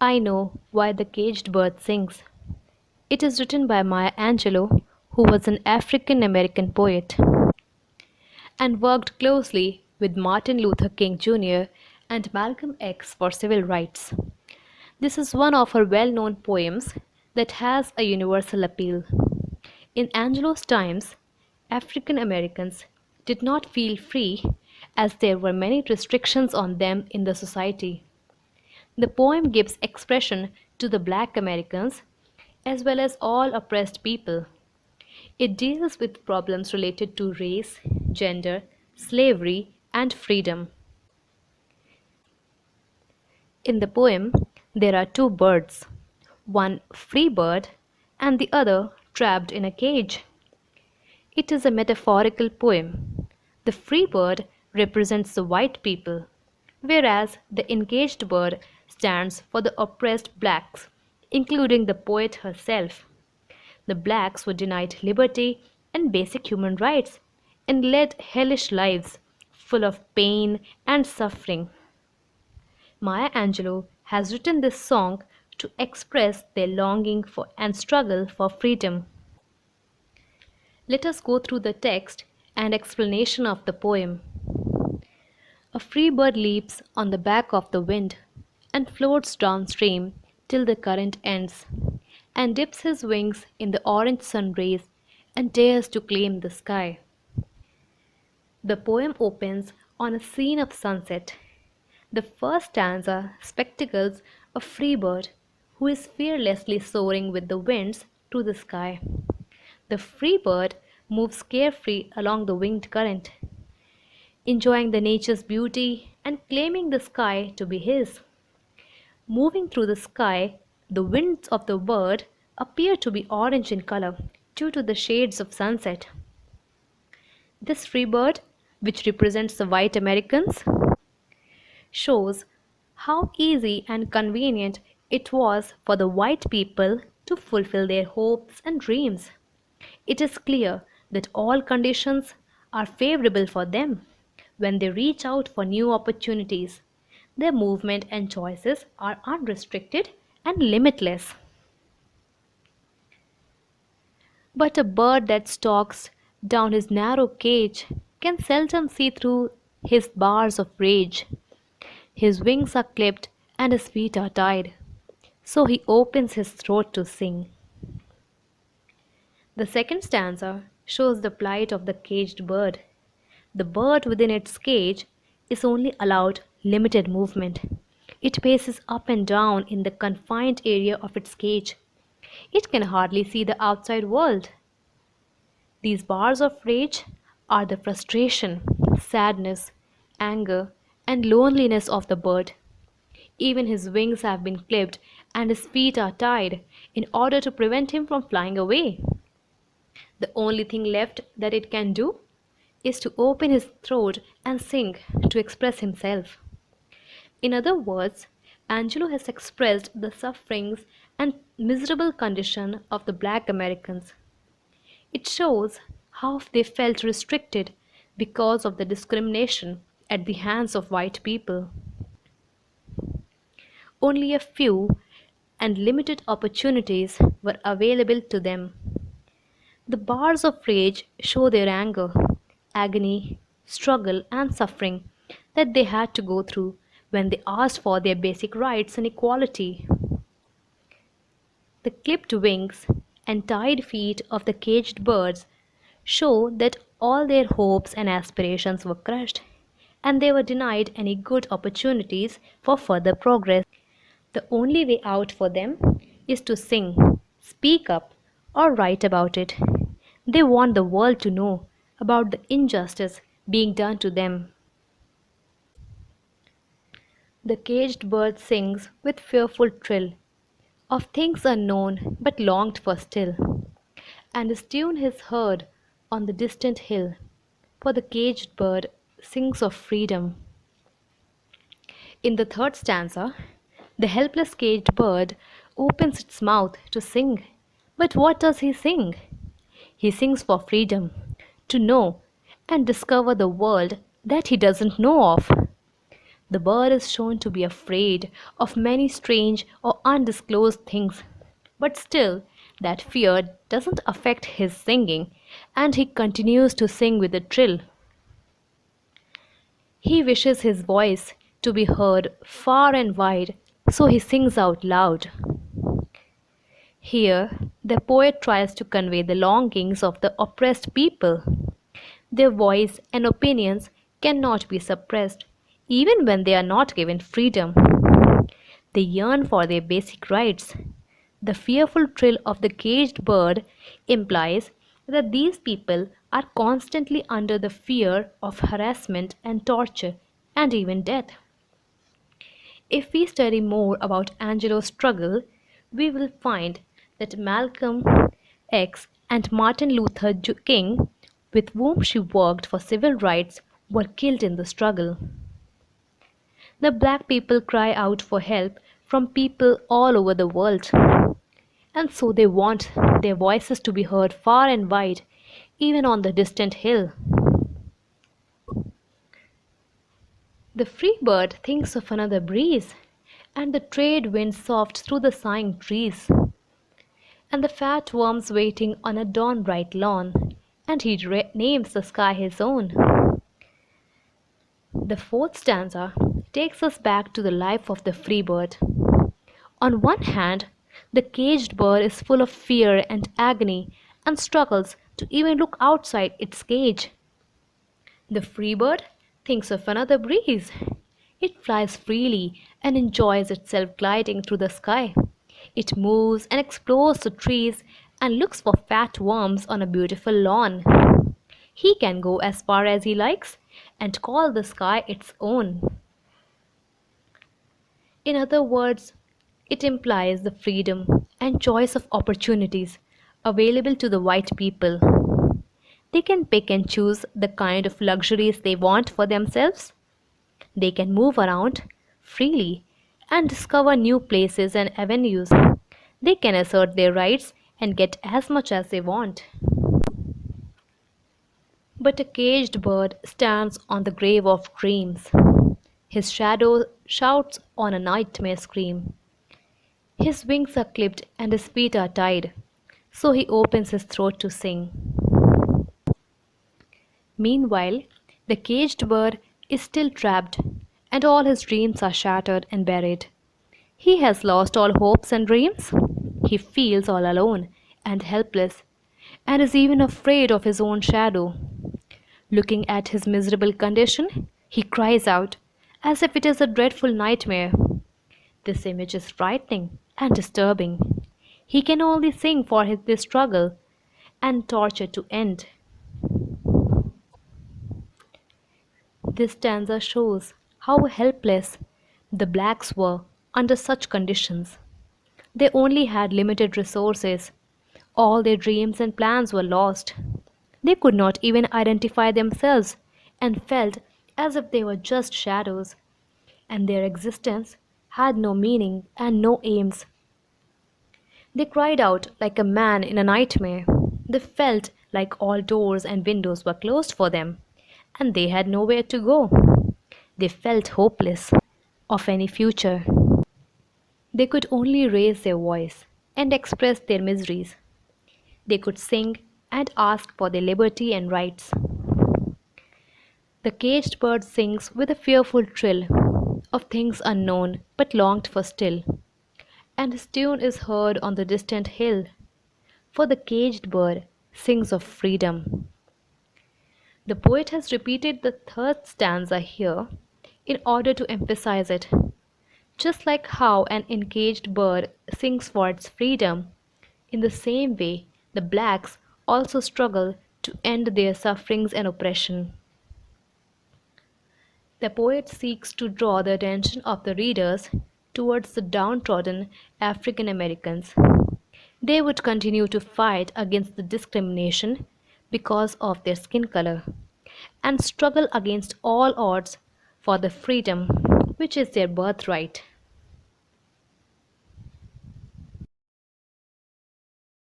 I know why the caged bird sings. It is written by Maya Angelou, who was an African American poet and worked closely with Martin Luther King Jr. and Malcolm X for civil rights. This is one of her well known poems that has a universal appeal. In Angelou's times, African Americans did not feel free as there were many restrictions on them in the society. The poem gives expression to the black Americans as well as all oppressed people. It deals with problems related to race, gender, slavery, and freedom. In the poem, there are two birds, one free bird and the other trapped in a cage. It is a metaphorical poem. The free bird represents the white people, whereas the encaged bird stands for the oppressed blacks, including the poet herself. The blacks were denied liberty and basic human rights and led hellish lives full of pain and suffering. Maya Angelou has written this song to express their longing for and struggle for freedom. Let us go through the text and explanation of the poem. A free bird leaps on the back of the wind and floats downstream till the current ends, and dips his wings in the orange sun rays and dares to claim the sky. The poem opens on a scene of sunset. The first stanza spectacles a free bird who is fearlessly soaring with the winds through the sky. The free bird moves carefree along the winged current, enjoying the nature's beauty and claiming the sky to be his. Moving through the sky, the wings of the bird appear to be orange in color due to the shades of sunset. This free bird, which represents the white Americans, shows how easy and convenient it was for the white people to fulfill their hopes and dreams. It is clear that all conditions are favorable for them when they reach out for new opportunities. Their movement and choices are unrestricted and limitless. But a bird that stalks down his narrow cage can seldom see through his bars of rage. His wings are clipped and his feet are tied, so he opens his throat to sing. The second stanza shows the plight of the caged bird. The bird within its cage is only allowed limited movement. It paces up and down in the confined area of its cage. It can hardly see the outside world. These bars of rage are the frustration, sadness, anger, and loneliness of the bird. Even his wings have been clipped and his feet are tied in order to prevent him from flying away. The only thing left that it can do is to open his throat and sing to express himself. In other words, Angelo has expressed the sufferings and miserable condition of the black Americans. It shows how they felt restricted because of the discrimination at the hands of white people. Only a few and limited opportunities were available to them. The bars of rage show their anger, agony, struggle, and suffering that they had to go through when they asked for their basic rights and equality. The clipped wings and tied feet of the caged birds show that all their hopes and aspirations were crushed, and they were denied any good opportunities for further progress. The only way out for them is to sing, speak up, or write about it. They want the world to know about the injustice being done to them. The caged bird sings with fearful trill of things unknown but longed for still, and his tune is heard on the distant hill, for the caged bird sings of freedom. In the third stanza, the helpless caged bird opens its mouth to sing. But what does he sing? He sings for freedom, to know and discover the world that he doesn't know of. The bird is shown to be afraid of many strange or undisclosed things, but still, that fear doesn't affect his singing, and he continues to sing with a trill. He wishes his voice to be heard far and wide, so he sings out loud. Here, the poet tries to convey the longings of the oppressed people. Their voice and opinions cannot be suppressed, even when they are not given freedom. They yearn for their basic rights. The fearful trill of the caged bird implies that these people are constantly under the fear of harassment and torture and even death. If we study more about Angelo's struggle, we will find that Malcolm X and Martin Luther King, with whom she worked for civil rights, were killed in the struggle. The black people cry out for help from people all over the world, and so they want their voices to be heard far and wide, even on the distant hill. The free bird thinks of another breeze, and the trade wind soft through the sighing trees, and the fat worms waiting on a dawn-bright lawn, and he names the sky his own. The fourth stanza takes us back to the life of the free bird. On one hand, the caged bird is full of fear and agony and struggles to even look outside its cage. The free bird thinks of another breeze. It flies freely and enjoys itself gliding through the sky. It moves and explores the trees and looks for fat worms on a beautiful lawn. He can go as far as he likes and call the sky its own. In other words, it implies the freedom and choice of opportunities available to the white people. They can pick and choose the kind of luxuries they want for themselves. They can move around freely and discover new places and avenues. They can assert their rights and get as much as they want. But a caged bird stands on the grave of dreams. His shadow shouts on a nightmare scream. His wings are clipped and his feet are tied, so he opens his throat to sing. Meanwhile, the caged bird is still trapped, and all his dreams are shattered and buried. He has lost all hopes and dreams. He feels all alone and helpless, and is even afraid of his own shadow. Looking at his miserable condition, he cries out, as if it is a dreadful nightmare. This image is frightening and disturbing. He can only sing for this struggle and torture to end. This stanza shows how helpless the blacks were under such conditions. They only had limited resources. All their dreams and plans were lost. They could not even identify themselves and felt as if they were just shadows, and their existence had no meaning and no aims. They cried out like a man in a nightmare. They felt like all doors and windows were closed for them, and they had nowhere to go. They felt hopeless of any future. They could only raise their voice and express their miseries. They could sing and ask for their liberty and rights. The caged bird sings with a fearful trill of things unknown but longed for still, and his tune is heard on the distant hill, for the caged bird sings of freedom. The poet has repeated the third stanza here in order to emphasize it. Just like how an encaged bird sings for its freedom, in the same way the blacks also struggle to end their sufferings and oppression. The poet seeks to draw the attention of the readers towards the downtrodden African Americans. They would continue to fight against the discrimination because of their skin color and struggle against all odds for the freedom which is their birthright.